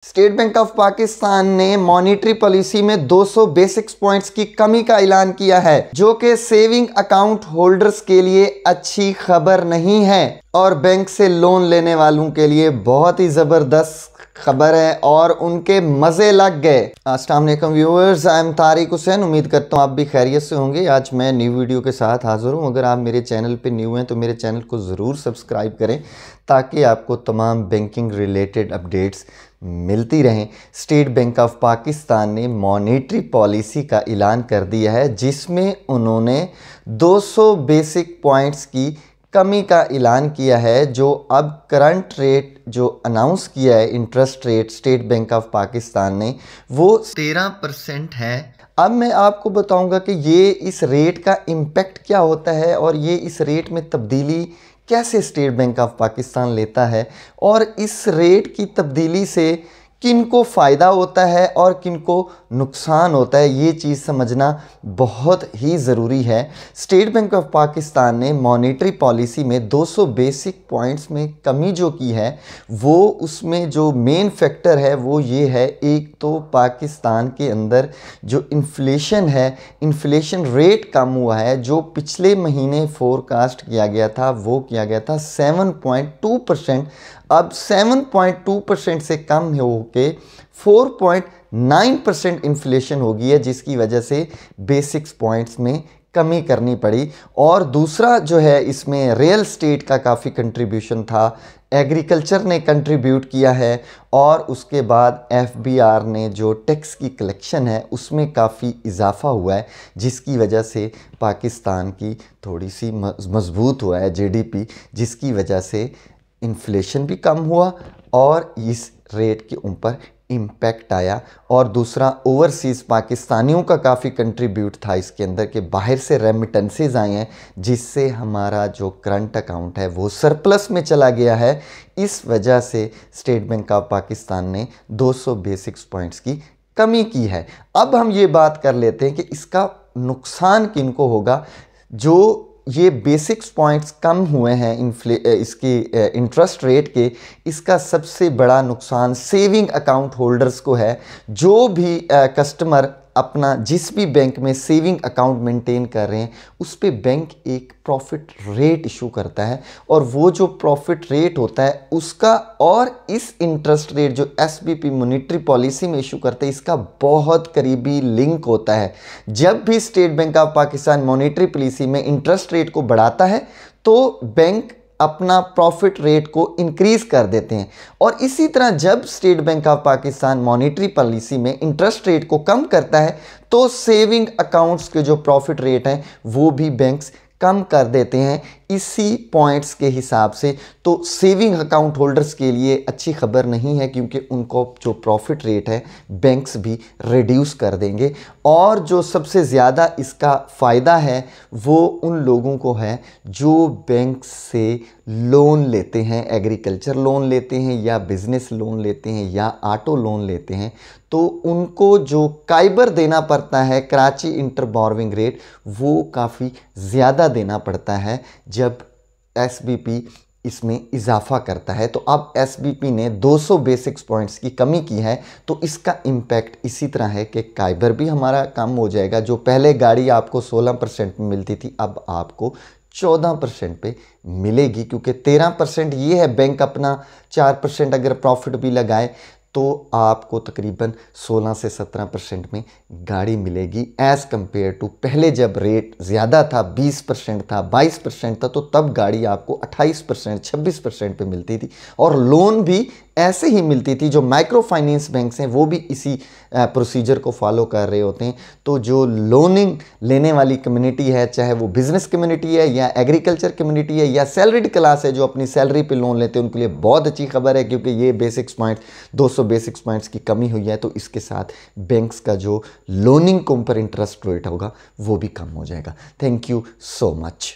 State bank of Pakistan ने monetary policy में 200 basics points की कमी का ऐलान किया है, जो कि सेविंग अकाउंट होल्डर्स के लिए अच्छी खबर नहीं है और बैंक से लोन लेने वालों के लिए बहुत ही ज़बरदस्त खबर है और उनके मज़े लग गए। अस्सलाम वालेकुम viewers, I am Tariq Hussain. उम्मीद करता हूँ आप भी खैरियत से होंगे। आज मैं न्यू वीडियो के साथ हाज़िर हूँ। अगर आप मेरे चैनल पे न्यू हैं तो मेरे चैनल को ज़रूर सब्सक्राइब करें ताकि आपको तमाम बैंकिंग रिलेटेड अपडेट्स मिलती रहें। स्टेट बैंक ऑफ पाकिस्तान ने मॉनेटरी पॉलिसी का ऐलान कर दिया है, जिसमें उन्होंने 200 बेसिक पॉइंट्स की कमी का ऐलान किया है। जो अब करंट रेट जो अनाउंस किया है, interest rate state bank of Pakistan ने, वो 13% है। अब मैं आपको बताऊंगा कि ये इस रेट का इम्पेक्ट क्या होता है और ये इस रेट में तब्दीली कैसे स्टेट बैंक ऑफ पाकिस्तान लेता है और इस रेट की तब्दीली से किनको फ़ायदा होता है और किनको नुकसान होता है, ये चीज़ समझना बहुत ही ज़रूरी है। स्टेट बैंक ऑफ पाकिस्तान ने मॉनेटरी पॉलिसी में 200 बेसिक पॉइंट्स में कमी जो की है, वो उसमें जो मेन फैक्टर है वो ये है, एक तो पाकिस्तान के अंदर जो इन्फ्लेशन है, इन्फ्लेशन रेट कम हुआ है। जो पिछले महीने फोरकास्ट किया गया था वो किया गया था 7.2%, अब 7.2% से कम हो के 4.9% इन्फ्लेशन हो गई है, जिसकी वजह से बेसिक्स पॉइंट्स में कमी करनी पड़ी। और दूसरा जो है, इसमें रियल स्टेट का काफ़ी कंट्रीब्यूशन था, एग्रीकल्चर ने कंट्रीब्यूट किया है और उसके बाद एफबीआर ने जो टैक्स की कलेक्शन है उसमें काफ़ी इजाफा हुआ है, जिसकी वजह से पाकिस्तान की थोड़ी सी मजबूत हुआ है जीडीपी, जिसकी वजह से इन्फ्लेशन भी कम हुआ और इस रेट के ऊपर इम्पैक्ट आया। और दूसरा, ओवरसीज़ पाकिस्तानियों का काफ़ी कंट्रीब्यूट था इसके अंदर के बाहर से रेमिटेंसेज आए हैं, जिससे हमारा जो करंट अकाउंट है वो सरप्लस में चला गया है। इस वजह से स्टेट बैंक ऑफ पाकिस्तान ने 200 बेसिक्स पॉइंट्स की कमी की है। अब हम ये बात कर लेते हैं कि इसका नुकसान किनको होगा। जो ये बेसिक्स पॉइंट्स कम हुए हैं इसकी इंटरेस्ट रेट के, इसका सबसे बड़ा नुकसान सेविंग अकाउंट होल्डर्स को है। जो भी कस्टमर अपना जिस भी बैंक में सेविंग अकाउंट मेंटेन कर रहे हैं, उस पे बैंक एक प्रॉफिट रेट इशू करता है और वो जो प्रॉफिट रेट होता है उसका और इस इंटरेस्ट रेट जो एसबीपी मॉनेटरी पॉलिसी में इशू करते हैं, इसका बहुत करीबी लिंक होता है। जब भी state bank of Pakistan monetary policy में इंटरेस्ट रेट को बढ़ाता है तो बैंक अपना प्रॉफिट रेट को इंक्रीज़ कर देते हैं, और इसी तरह जब state bank of Pakistan monetary policy में इंटरेस्ट रेट को कम करता है तो सेविंग अकाउंट्स के जो प्रॉफिट रेट हैं वो भी बैंक्स कम कर देते हैं इसी पॉइंट्स के हिसाब से। तो सेविंग अकाउंट होल्डर्स के लिए अच्छी खबर नहीं है, क्योंकि उनको जो प्रॉफिट रेट है बैंक्स भी रिड्यूस कर देंगे। और जो सबसे ज़्यादा इसका फ़ायदा है वो उन लोगों को है जो बैंक से लोन लेते हैं, एग्रीकल्चर लोन लेते हैं या बिज़नेस लोन लेते हैं या ऑटो लोन लेते हैं, तो उनको जो काइबर देना पड़ता है, कराची इंटर बोरोविंग रेट, वो काफ़ी ज़्यादा देना पड़ता है जब एसबीपी इसमें इजाफा करता है। तो अब एसबीपी ने 200 बेसिक्स पॉइंट्स की कमी की है, तो इसका इम्पैक्ट इसी तरह है कि काइबर भी हमारा कम हो जाएगा। जो पहले गाड़ी आपको 16% में मिलती थी, अब आपको 14% पे मिलेगी, क्योंकि 13% ये है बैंक अपना 4% अगर प्रॉफिट भी लगाए तो आपको तकरीबन 16 से 17% में गाड़ी मिलेगी, एज़ कम्पेयर टू पहले जब रेट ज़्यादा था, 20% था, 22% था, तो तब गाड़ी आपको 28%, 26% पे मिलती थी। और लोन भी ऐसे ही मिलती थी। जो माइक्रो फाइनेंस बैंक्स हैं वो भी इसी प्रोसीजर को फॉलो कर रहे होते हैं। तो जो लोनिंग लेने वाली कम्युनिटी है, चाहे वो बिज़नेस कम्युनिटी है या एग्रीकल्चर कम्युनिटी है या सैलरीड क्लास है जो अपनी सैलरी पे लोन लेते हैं, उनके लिए बहुत अच्छी खबर है, क्योंकि ये बेसिक्स पॉइंट्स 200 बेसिक्स पॉइंट्स की कमी हुई है। तो इसके साथ बैंक्स का जो लोनिंग के ऊपर इंटरेस्ट रेट होगा वो भी कम हो जाएगा। Thank you so much.